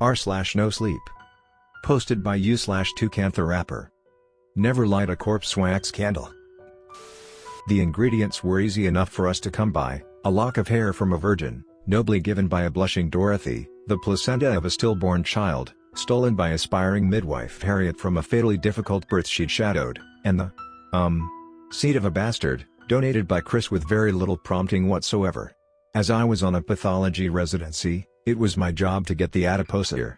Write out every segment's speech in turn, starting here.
r/NoSleep. Posted by u/Toucan the Rapper. Never light a corpse wax candle. The ingredients were easy enough for us to come by: a lock of hair from a virgin, nobly given by a blushing Dorothy, the placenta of a stillborn child, stolen by aspiring midwife Harriet from a fatally difficult birth she'd shadowed, and the seed of a bastard, donated by Chris with very little prompting whatsoever. As I was on a pathology residency, it was my job to get the adipocere.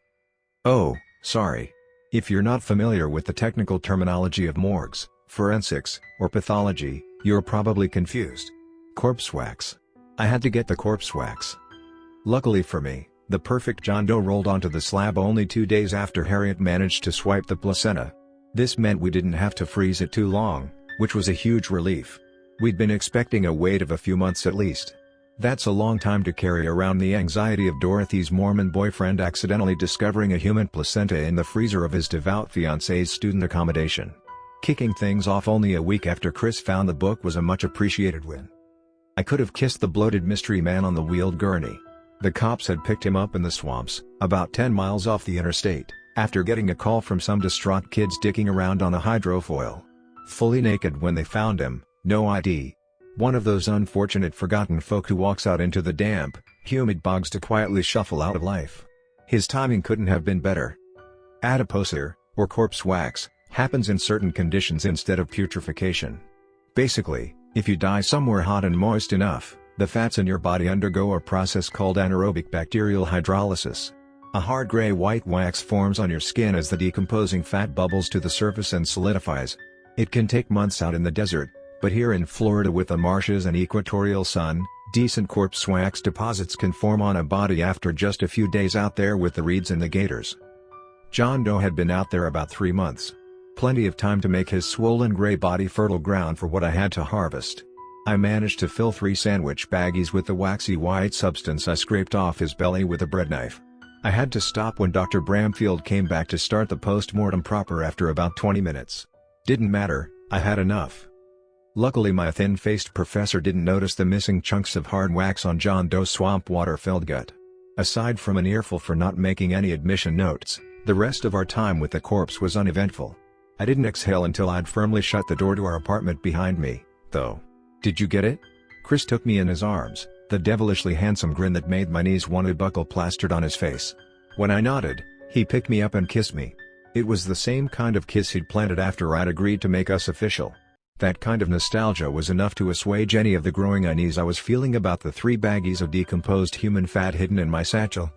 Oh, sorry. If you're not familiar with the technical terminology of morgues, forensics, or pathology, you're probably confused. Corpse wax. I had to get the corpse wax. Luckily for me, the perfect John Doe rolled onto the slab only 2 days after Harriet managed to swipe the placenta. This meant we didn't have to freeze it too long, which was a huge relief. We'd been expecting a wait of a few months at least. That's a long time to carry around the anxiety of Dorothy's Mormon boyfriend accidentally discovering a human placenta in the freezer of his devout fiancé's student accommodation. Kicking things off only a week after Chris found the book was a much appreciated win. I could have kissed the bloated mystery man on the wheeled gurney. The cops had picked him up in the swamps, about 10 miles off the interstate, after getting a call from some distraught kids dicking around on a hydrofoil. Fully naked when they found him, no ID. One of those unfortunate forgotten folk who walks out into the damp, humid bogs to quietly shuffle out of life. His timing couldn't have been better. Adipocere, or corpse wax, happens in certain conditions instead of putrefaction. Basically, if you die somewhere hot and moist enough, the fats in your body undergo a process called anaerobic bacterial hydrolysis. A hard gray-white wax forms on your skin as the decomposing fat bubbles to the surface and solidifies. It can take months out in the desert, but here in Florida with the marshes and equatorial sun, decent corpse wax deposits can form on a body after just a few days out there with the reeds and the gators. John Doe had been out there about 3 months. Plenty of time to make his swollen gray body fertile ground for what I had to harvest. I managed to fill 3 sandwich baggies with the waxy white substance I scraped off his belly with a bread knife. I had to stop when Dr. Bramfield came back to start the post-mortem proper after about 20 minutes. Didn't matter, I had enough. Luckily my thin-faced professor didn't notice the missing chunks of hard wax on John Doe's swamp water-filled gut. Aside from an earful for not making any admission notes, the rest of our time with the corpse was uneventful. I didn't exhale until I'd firmly shut the door to our apartment behind me, though. Did you get it? Chris took me in his arms, the devilishly handsome grin that made my knees want to buckle plastered on his face. When I nodded, he picked me up and kissed me. It was the same kind of kiss he'd planted after I'd agreed to make us official. That kind of nostalgia was enough to assuage any of the growing unease I was feeling about the 3 baggies of decomposed human fat hidden in my satchel.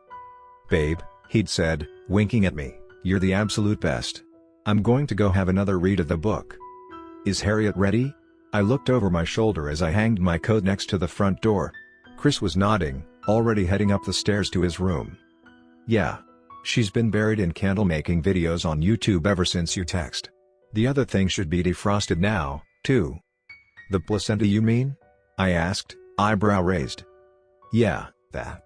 "Babe," he'd said, winking at me, "you're the absolute best. I'm going to go have another read of the book. Is Harriet ready?" I looked over my shoulder as I hanged my coat next to the front door. Chris was nodding, already heading up the stairs to his room. "Yeah. She's been buried in candle-making videos on YouTube ever since you text. The other thing should be defrosted now, too." "The placenta you mean?" I asked, eyebrow raised. "Yeah, that."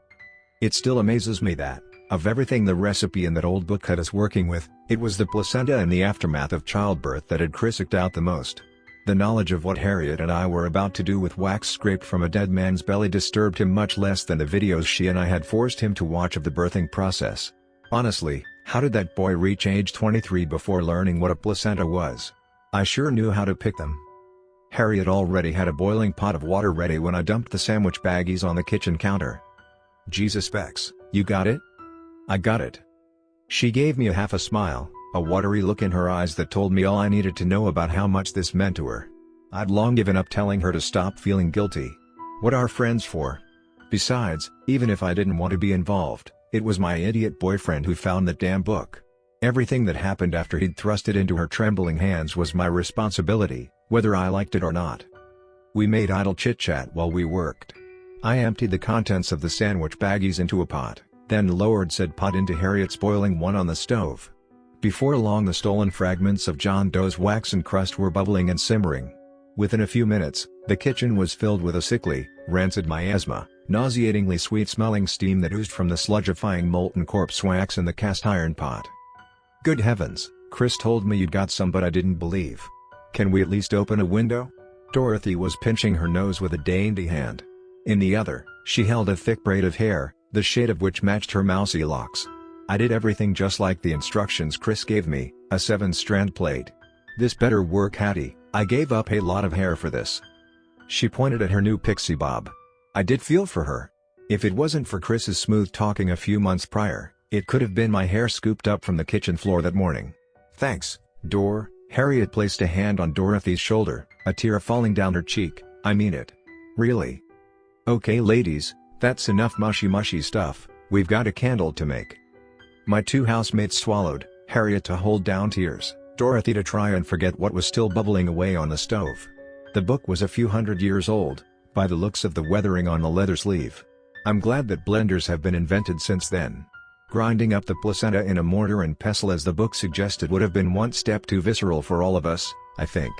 It still amazes me that, of everything the recipe in that old book had us working with, it was the placenta and the aftermath of childbirth that had Chris out the most. The knowledge of what Harriet and I were about to do with wax scraped from a dead man's belly disturbed him much less than the videos she and I had forced him to watch of the birthing process. Honestly, how did that boy reach age 23 before learning what a placenta was? I sure knew how to pick them. Harriet already had a boiling pot of water ready when I dumped the sandwich baggies on the kitchen counter. "Jesus Bex, you got it?" "I got it." She gave me a half a smile, a watery look in her eyes that told me all I needed to know about how much this meant to her. I'd long given up telling her to stop feeling guilty. What are friends for? Besides, even if I didn't want to be involved, it was my idiot boyfriend who found that damn book. Everything that happened after he'd thrust it into her trembling hands was my responsibility, whether I liked it or not. We made idle chit-chat while we worked. I emptied the contents of the sandwich baggies into a pot, then lowered said pot into Harriet's boiling one on the stove. Before long the stolen fragments of John Doe's waxen crust were bubbling and simmering. Within a few minutes, the kitchen was filled with a sickly, rancid miasma, nauseatingly sweet-smelling steam that oozed from the sludgifying molten corpse wax in the cast-iron pot. "Good heavens, Chris told me you'd got some but I didn't believe. Can we at least open a window?" Dorothy was pinching her nose with a dainty hand. In the other, she held a thick braid of hair, the shade of which matched her mousy locks. I did everything just like the instructions Chris gave me, a 7-strand plait. This better work, Hattie. I gave up a lot of hair for this. She pointed at her new pixie bob. I did feel for her. If it wasn't for Chris's smooth talking a few months prior, it could have been my hair scooped up from the kitchen floor that morning. Thanks, Dor. Harriet placed a hand on Dorothy's shoulder, a tear falling down her cheek. I mean it. Really? Okay ladies, that's enough mushy stuff, we've got a candle to make. My two housemates swallowed, Harriet to hold down tears, Dorothy to try and forget what was still bubbling away on the stove. The book was a few hundred years old, by the looks of the weathering on the leather sleeve. I'm glad that blenders have been invented since then. Grinding up the placenta in a mortar and pestle as the book suggested would have been one step too visceral for all of us, I think.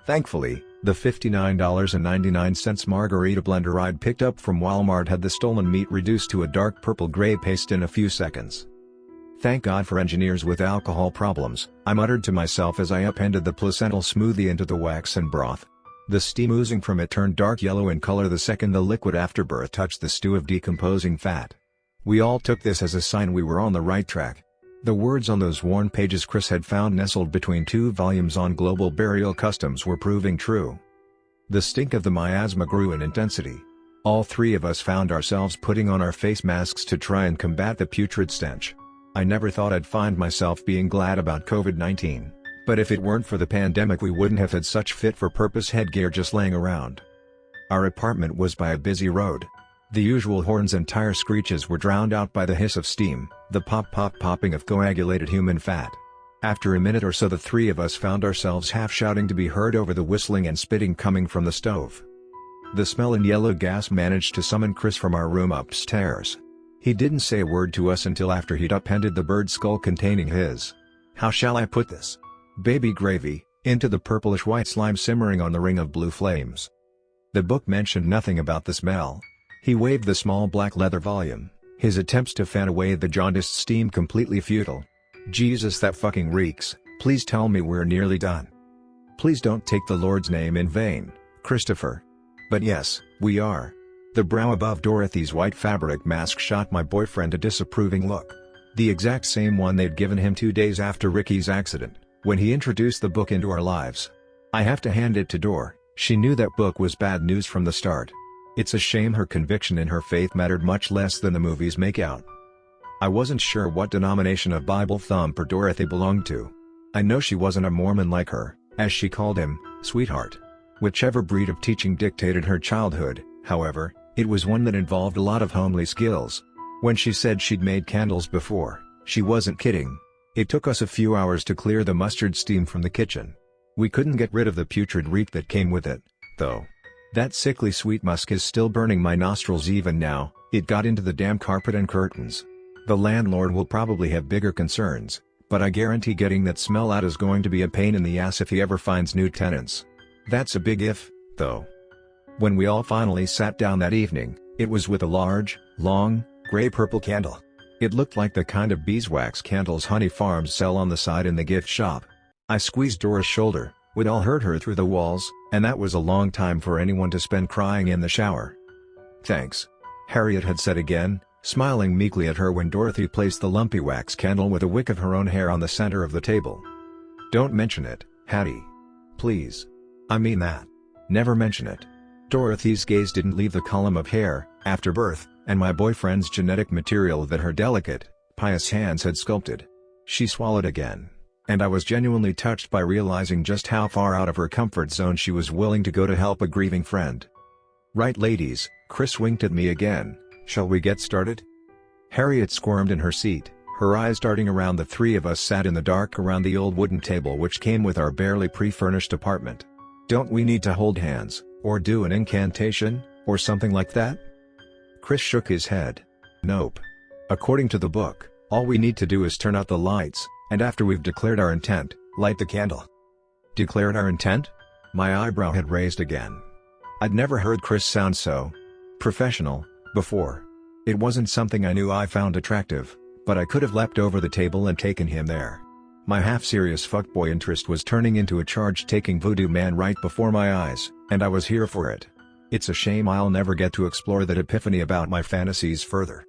Thankfully, the $59.99 margarita blender I'd picked up from Walmart had the stolen meat reduced to a dark purple-gray paste in a few seconds. Thank God for engineers with alcohol problems, I muttered to myself as I upended the placental smoothie into the wax and broth. The steam oozing from it turned dark yellow in color the second the liquid afterbirth touched the stew of decomposing fat. We all took this as a sign we were on the right track. The words on those worn pages Chris had found nestled between 2 volumes on global burial customs were proving true. The stink of the miasma grew in intensity. All 3 of us found ourselves putting on our face masks to try and combat the putrid stench. I never thought I'd find myself being glad about COVID-19, but if it weren't for the pandemic we wouldn't have had such fit-for-purpose headgear just laying around. Our apartment was by a busy road. The usual horns and tire screeches were drowned out by the hiss of steam, the popping of coagulated human fat. After a minute or so the 3 of us found ourselves half shouting to be heard over the whistling and spitting coming from the stove. The smell and yellow gas managed to summon Chris from our room upstairs. He didn't say a word to us until after he'd upended the bird skull containing his, how shall I put this, baby gravy, into the purplish white slime simmering on the ring of blue flames. The book mentioned nothing about the smell. He waved the small black leather volume, his attempts to fan away the jaundiced steam completely futile. Jesus, that fucking reeks, please tell me we're nearly done. Please don't take the Lord's name in vain, Christopher. But yes, we are. The brow above Dorothy's white fabric mask shot my boyfriend a disapproving look. The exact same one they'd given him 2 days after Ricky's accident, when he introduced the book into our lives. I have to hand it to Dor, she knew that book was bad news from the start. It's a shame her conviction in her faith mattered much less than the movies make out. I wasn't sure what denomination of Bible thumper Dorothy belonged to. I know she wasn't a Mormon like her, as she called him, sweetheart. Whichever breed of teaching dictated her childhood, however, it was one that involved a lot of homely skills. When she said she'd made candles before, she wasn't kidding. It took us a few hours to clear the mustard steam from the kitchen. We couldn't get rid of the putrid reek that came with it, though. That sickly sweet musk is still burning my nostrils even now, it got into the damn carpet and curtains. The landlord will probably have bigger concerns, but I guarantee getting that smell out is going to be a pain in the ass if he ever finds new tenants. That's a big if, though. When we all finally sat down that evening, it was with a large, long, gray-purple candle. It looked like the kind of beeswax candles honey farms sell on the side in the gift shop. I squeezed Dora's shoulder. We'd all heard her through the walls, and that was a long time for anyone to spend crying in the shower. Thanks, Harriet had said again, smiling meekly at her when Dorothy placed the lumpy wax candle with a wick of her own hair on the center of the table. Don't mention it, Hattie. Please. I mean that. Never mention it. Dorothy's gaze didn't leave the column of hair, after birth, and my boyfriend's genetic material that her delicate, pious hands had sculpted. She swallowed again. And I was genuinely touched by realizing just how far out of her comfort zone she was willing to go to help a grieving friend. Right ladies, Chris winked at me again, shall we get started? Harriet squirmed in her seat, her eyes darting around. The 3 of us sat in the dark around the old wooden table which came with our barely pre-furnished apartment. Don't we need to hold hands, or do an incantation, or something like that? Chris shook his head. Nope. According to the book, all we need to do is turn out the lights, and after we've declared our intent, light the candle. Declared our intent? My eyebrow had raised again. I'd never heard Chris sound so professional before. It wasn't something I knew I found attractive, but I could have leapt over the table and taken him there. My half-serious fuckboy interest was turning into a charge-taking voodoo man right before my eyes, and I was here for it. It's a shame I'll never get to explore that epiphany about my fantasies further.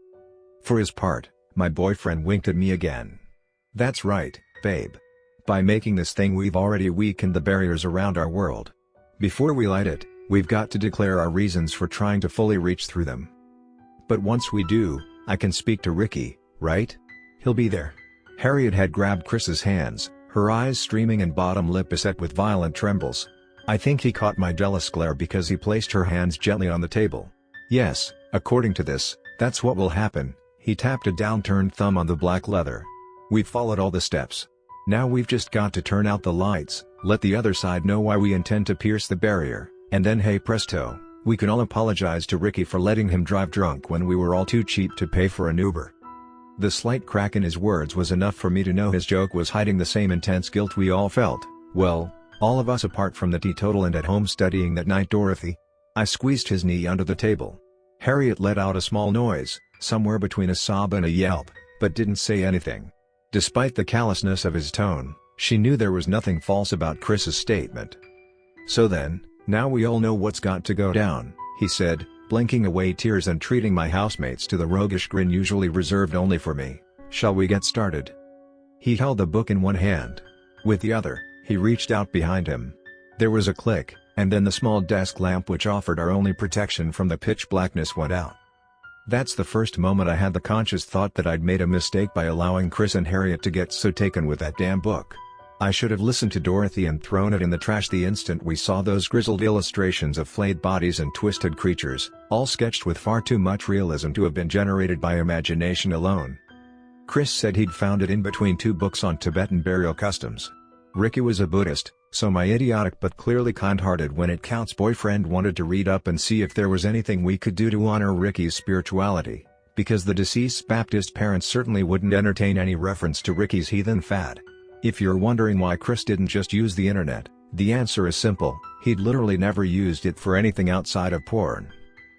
For his part, My boyfriend winked at me again. That's right, babe. By making this thing we've already weakened the barriers around our world. Before we light it, we've got to declare our reasons for trying to fully reach through them. But once we do, I can speak to Ricky, right? He'll be there. Harriet had grabbed Chris's hands, her eyes streaming and bottom lip beset with violent trembles. I think he caught my jealous glare because he placed her hands gently on the table. Yes, according to this, that's what will happen. He tapped a downturned thumb on the black leather. We've followed all the steps. Now we've just got to turn out the lights, let the other side know why we intend to pierce the barrier, and then hey presto, we can all apologize to Ricky for letting him drive drunk when we were all too cheap to pay for an Uber. The slight crack in his words was enough for me to know his joke was hiding the same intense guilt we all felt. Well, all of us apart from the teetotal and at home studying that night Dorothy. I squeezed his knee under the table. Harriet let out a small noise, somewhere between a sob and a yelp, but didn't say anything. Despite the callousness of his tone, she knew there was nothing false about Chris's statement. So then, now we all know what's got to go down, he said, blinking away tears and treating my housemates to the roguish grin usually reserved only for me. Shall we get started? He held the book in one hand. With the other, he reached out behind him. There was a click, and then the small desk lamp which offered our only protection from the pitch blackness went out. That's the first moment I had the conscious thought that I'd made a mistake by allowing Chris and Harriet to get so taken with that damn book. I should have listened to Dorothy and thrown it in the trash the instant we saw those grizzled illustrations of flayed bodies and twisted creatures, all sketched with far too much realism to have been generated by imagination alone. Chris said he'd found it in between two books on Tibetan burial customs. Ricky was a Buddhist, so my idiotic but clearly kind-hearted when it counts boyfriend wanted to read up and see if there was anything we could do to honor Ricky's spirituality, because the deceased's Baptist parents certainly wouldn't entertain any reference to Ricky's heathen fad. If you're wondering why Chris didn't just use the internet, the answer is simple: he'd literally never used it for anything outside of porn.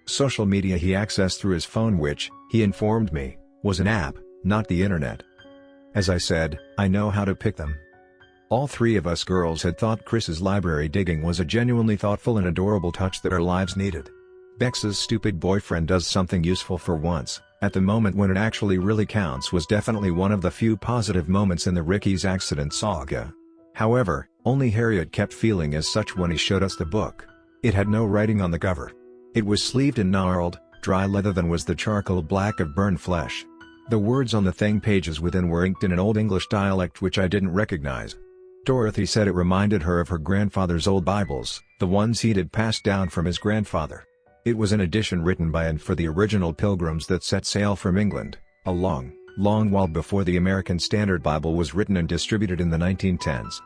Social media he accessed through his phone, which, he informed me, was an app, not the internet. As I said, I know how to pick them. All three of us girls had thought Chris's library digging was a genuinely thoughtful and adorable touch that our lives needed. Bex's stupid boyfriend does something useful for once, at the moment when it actually really counts, was definitely one of the few positive moments in the Ricky's accident saga. However, only Harriet kept feeling as such when he showed us the book. It had no writing on the cover. It was sleeved in gnarled, dry leather than was the charcoal black of burned flesh. The words on the thing pages within were inked in an Old English dialect which I didn't recognize. Dorothy said it reminded her of her grandfather's old Bibles, the ones he'd had passed down from his grandfather. It was an edition written by and for the original pilgrims that set sail from England, a long, long while before the American Standard Bible was written and distributed in the 1910s.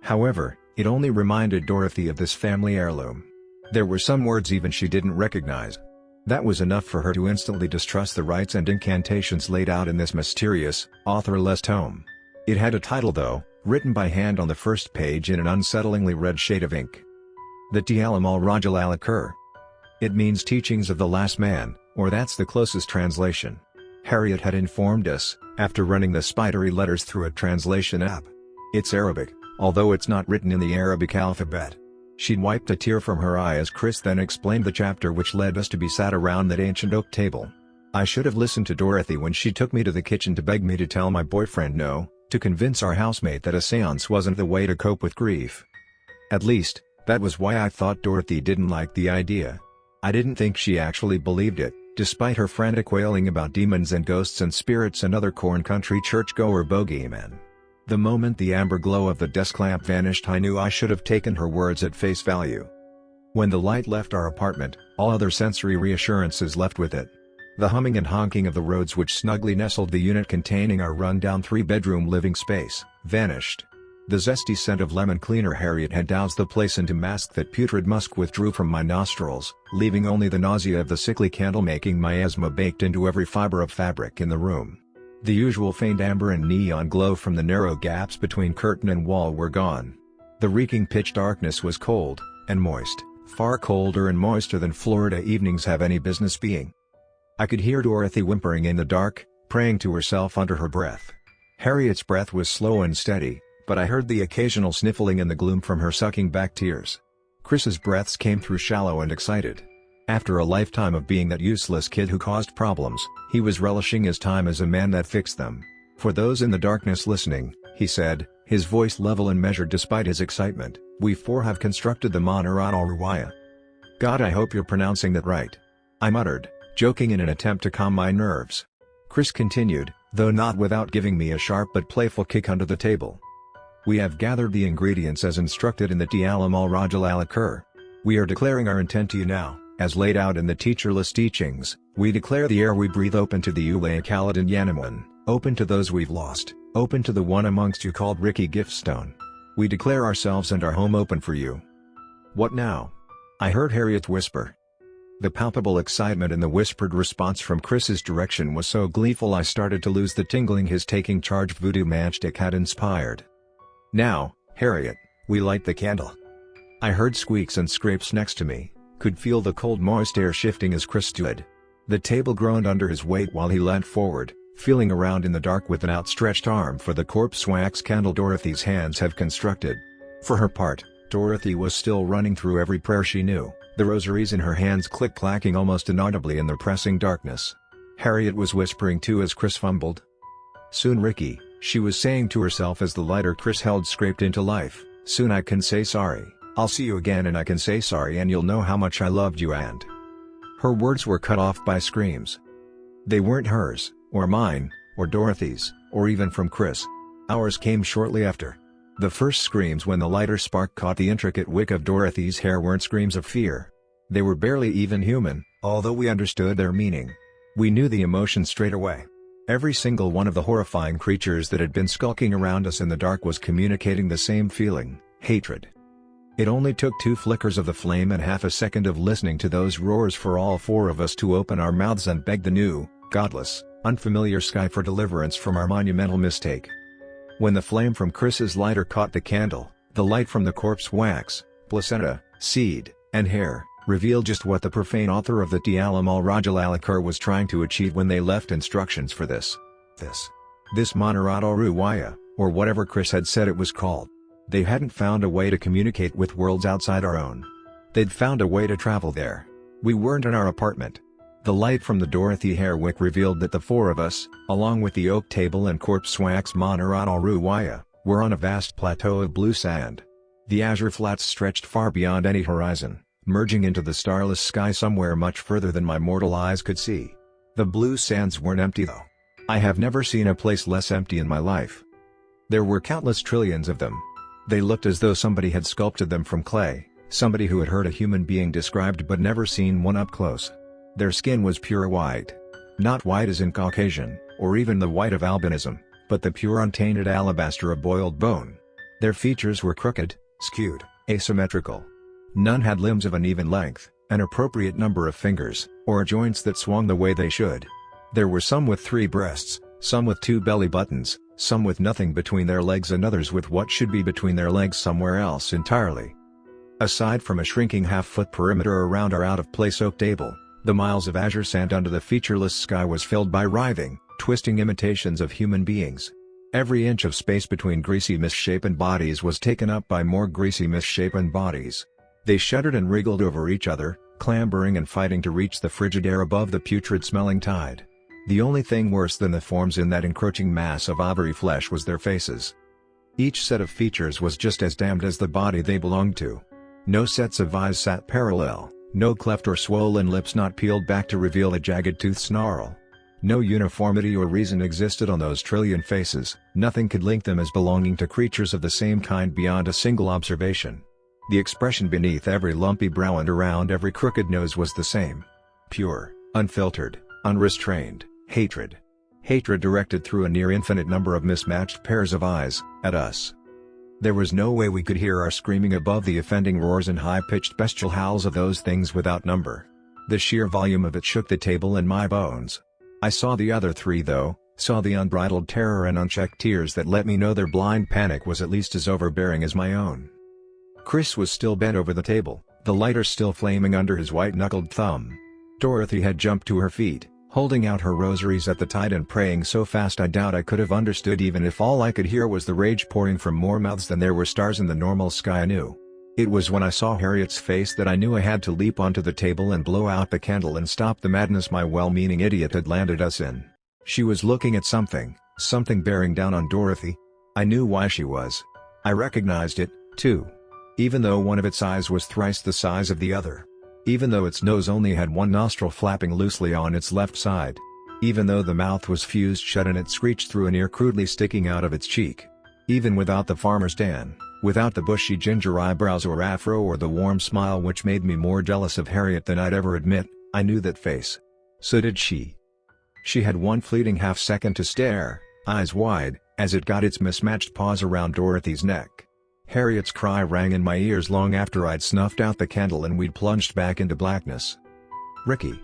However, it only reminded Dorothy of this family heirloom. There were some words even she didn't recognize. That was enough for her to instantly distrust the rites and incantations laid out in this mysterious, authorless tome. It had a title though, written by hand on the first page in an unsettlingly red shade of ink. The T'Alam al-Rajal al-Akhir. It means Teachings of the Last Man, or that's the closest translation. Harriet had informed us, after running the spidery letters through a translation app. It's Arabic, although it's not written in the Arabic alphabet. She'd wiped a tear from her eye as Chris then explained the chapter which led us to be sat around that ancient oak table. I should have listened to Dorothy when she took me to the kitchen to beg me to tell my boyfriend no, to convince our housemate that a seance wasn't the way to cope with grief. At least, that was why I thought Dorothy didn't like the idea. I didn't think she actually believed it, despite her frantic wailing about demons and ghosts and spirits and other corn country churchgoer bogeymen. The moment the amber glow of the desk lamp vanished, I knew I should have taken her words at face value. When the light left our apartment, all other sensory reassurances left with it. The humming and honking of the roads which snugly nestled the unit containing our run-down 3-bedroom living space, vanished. The zesty scent of lemon cleaner Harriet had doused the place into mask that putrid musk withdrew from my nostrils, leaving only the nausea of the sickly candle-making miasma baked into every fiber of fabric in the room. The usual faint amber and neon glow from the narrow gaps between curtain and wall were gone. The reeking pitch darkness was cold, and moist, far colder and moister than Florida evenings have any business being. I could hear Dorothy whimpering in the dark, praying to herself under her breath. Harriet's breath was slow and steady, but I heard the occasional sniffling in the gloom from her sucking back tears. Chris's breaths came through shallow and excited. After a lifetime of being that useless kid who caused problems, he was relishing his time as a man that fixed them. For those in the darkness listening, he said, his voice level and measured despite his excitement, we four have constructed the Narrate Ruwaya. God, I hope you're pronouncing that right. I muttered, joking in an attempt to calm my nerves. Chris continued, though not without giving me a sharp but playful kick under the table. We have gathered the ingredients as instructed in the Ta'alam al-Rajal al-Akhir. We are declaring our intent to you now, as laid out in the teacherless teachings. We declare the air we breathe open to the Ulay Khalid and Yanamun, open to those we've lost, open to the one amongst you called Ricky Giftstone. We declare ourselves and our home open for you. What now? I heard Harriet whisper. The palpable excitement in the whispered response from Chris's direction was so gleeful I started to lose the tingling his taking charge voodoo magic had inspired. Now, Harriet, we light the candle. I heard squeaks and scrapes next to me, could feel the cold moist air shifting as Chris stood. The table groaned under his weight while he leant forward, feeling around in the dark with an outstretched arm for the corpse wax candle Dorothy's hands have constructed. For her part, Dorothy was still running through every prayer she knew, the rosaries in her hands click-clacking almost inaudibly in the pressing darkness. Harriet was whispering too as Chris fumbled. Soon Ricky, she was saying to herself as the lighter Chris held scraped into life, soon I can say sorry, I'll see you again and I can say sorry and you'll know how much I loved you and... Her words were cut off by screams. They weren't hers, or mine, or Dorothy's, or even from Chris. Ours came shortly after. The first screams when the lighter spark caught the intricate wick of Dorothy's hair weren't screams of fear. They were barely even human, although we understood their meaning. We knew the emotion straight away. Every single one of the horrifying creatures that had been skulking around us in the dark was communicating the same feeling, hatred. It only took 2 flickers of the flame and half a second of listening to those roars for all 4 of us to open our mouths and beg the new, godless, unfamiliar sky for deliverance from our monumental mistake. When the flame from Chris's lighter caught the candle, the light from the corpse wax, placenta, seed, and hair, revealed just what the profane author of the Ta'alam al-Rajal al-Akhir was trying to achieve when they left instructions for this Narrate Ruwaya, or whatever Chris had said it was called. They hadn't found a way to communicate with worlds outside our own. They'd found a way to travel there. We weren't in our apartment. The light from the Dorothy hair wick revealed that the 4 of us, along with the oak table and corpse wax Narrate Ruwaya, were on a vast plateau of blue sand. The azure flats stretched far beyond any horizon, merging into the starless sky somewhere much further than my mortal eyes could see. The blue sands weren't empty though. I have never seen a place less empty in my life. There were countless trillions of them. They looked as though somebody had sculpted them from clay, somebody who had heard a human being described but never seen one up close. Their skin was pure white. Not white as in Caucasian, or even the white of albinism, but the pure untainted alabaster of boiled bone. Their features were crooked, skewed, asymmetrical. None had limbs of an even length, an appropriate number of fingers, or joints that swung the way they should. There were some with 3 breasts, some with 2 belly buttons, some with nothing between their legs and others with what should be between their legs somewhere else entirely. Aside from a shrinking half-foot perimeter around our out-of-place oak table, the miles of azure sand under the featureless sky was filled by writhing, twisting imitations of human beings. Every inch of space between greasy misshapen bodies was taken up by more greasy misshapen bodies. They shuddered and wriggled over each other, clambering and fighting to reach the frigid air above the putrid-smelling tide. The only thing worse than the forms in that encroaching mass of ivory flesh was their faces. Each set of features was just as damned as the body they belonged to. No sets of eyes sat parallel, no cleft or swollen lips not peeled back to reveal a jagged tooth snarl. No uniformity or reason existed on those trillion faces, nothing could link them as belonging to creatures of the same kind beyond a single observation. The expression beneath every lumpy brow and around every crooked nose was the same. Pure, unfiltered, unrestrained. Hatred. Hatred directed through a near infinite number of mismatched pairs of eyes, at us. There was no way we could hear our screaming above the offending roars and high-pitched bestial howls of those things without number. The sheer volume of it shook the table and my bones. I saw the other 3 though, saw the unbridled terror and unchecked tears that let me know their blind panic was at least as overbearing as my own. Chris was still bent over the table, the lighter still flaming under his white-knuckled thumb. Dorothy had jumped to her feet, holding out her rosaries at the tide and praying so fast I doubt I could have understood even if all I could hear was the rage pouring from more mouths than there were stars in the normal sky anew. It was when I saw Harriet's face that I knew I had to leap onto the table and blow out the candle and stop the madness my well-meaning idiot had landed us in. She was looking at something bearing down on Dorothy. I knew why she was. I recognized it, too. Even though one of its eyes was thrice the size of the other. Even though its nose only had one nostril flapping loosely on its left side. Even though the mouth was fused shut and it screeched through an ear crudely sticking out of its cheek. Even without the farmer's tan, without the bushy ginger eyebrows or afro or the warm smile which made me more jealous of Harriet than I'd ever admit, I knew that face. So did she. She had one fleeting half-second to stare, eyes wide, as it got its mismatched paws around Dorothy's neck. Harriet's cry rang in my ears long after I'd snuffed out the candle and we'd plunged back into blackness. Ricky.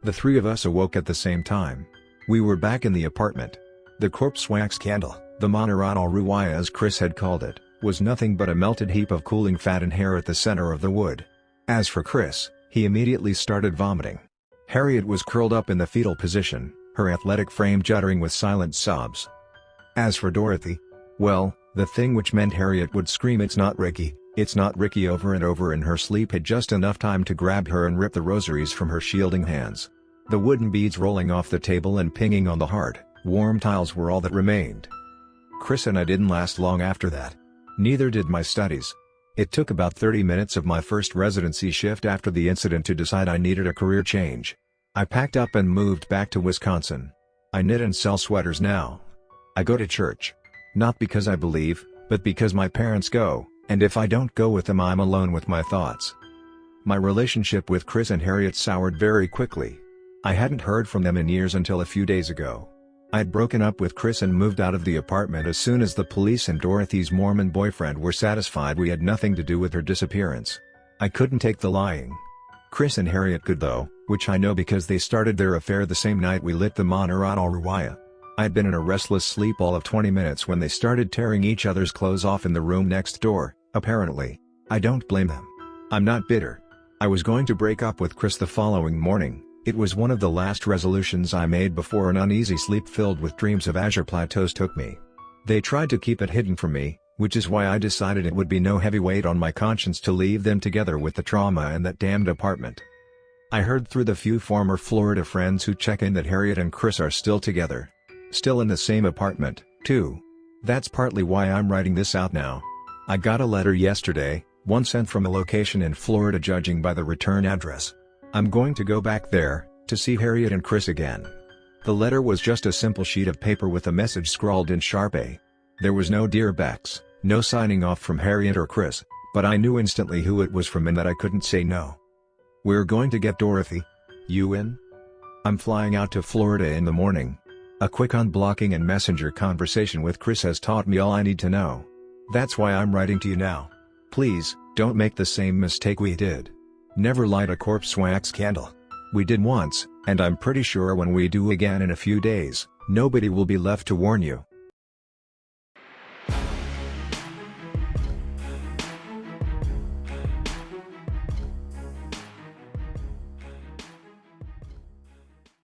The three of us awoke at the same time. We were back in the apartment. The corpse wax candle, the Narrate ruwaya as Chris had called it, was nothing but a melted heap of cooling fat and hair at the center of the wood. As for Chris, he immediately started vomiting. Harriet was curled up in the fetal position, her athletic frame juddering with silent sobs. As for Dorothy, well, the thing which meant Harriet would scream "It's not Ricky, it's not Ricky" over and over in her sleep had just enough time to grab her and rip the rosaries from her shielding hands. The wooden beads rolling off the table and pinging on the hard, warm tiles were all that remained. Chris and I didn't last long after that. Neither did my studies. It took about 30 minutes of my first residency shift after the incident to decide I needed a career change. I packed up and moved back to Wisconsin. I knit and sell sweaters now. I go to church. Not because I believe, but because my parents go, and if I don't go with them I'm alone with my thoughts. My relationship with Chris and Harriet soured very quickly. I hadn't heard from them in years until a few days ago. I'd broken up with Chris and moved out of the apartment as soon as the police and Dorothy's Mormon boyfriend were satisfied we had nothing to do with her disappearance. I couldn't take the lying. Chris and Harriet could though, which I know because they started their affair the same night we lit the Narrate ruwaya. I'd been in a restless sleep all of 20 minutes when they started tearing each other's clothes off in the room next door, apparently. I don't blame them. I'm not bitter. I was going to break up with Chris the following morning. It was one of the last resolutions I made before an uneasy sleep filled with dreams of azure plateaus took me. They tried to keep it hidden from me, which is why I decided it would be no heavy weight on my conscience to leave them together with the trauma in that damned apartment. I heard through the few former Florida friends who check in that Harriet and Chris are still together. Still in the same apartment, too. That's partly why I'm writing this out now. I got a letter yesterday, one sent from a location in Florida judging by the return address. I'm going to go back there, to see Harriet and Chris again. The letter was just a simple sheet of paper with a message scrawled in Sharpie. There was no Dear Bex, no signing off from Harriet or Chris, but I knew instantly who it was from and that I couldn't say no. We're going to get Dorothy. You in? I'm flying out to Florida in the morning. A quick unblocking and messenger conversation with Chris has taught me all I need to know. That's why I'm writing to you now. Please, don't make the same mistake we did. Never light a corpse wax candle. We did once, and I'm pretty sure when we do again in a few days, nobody will be left to warn you.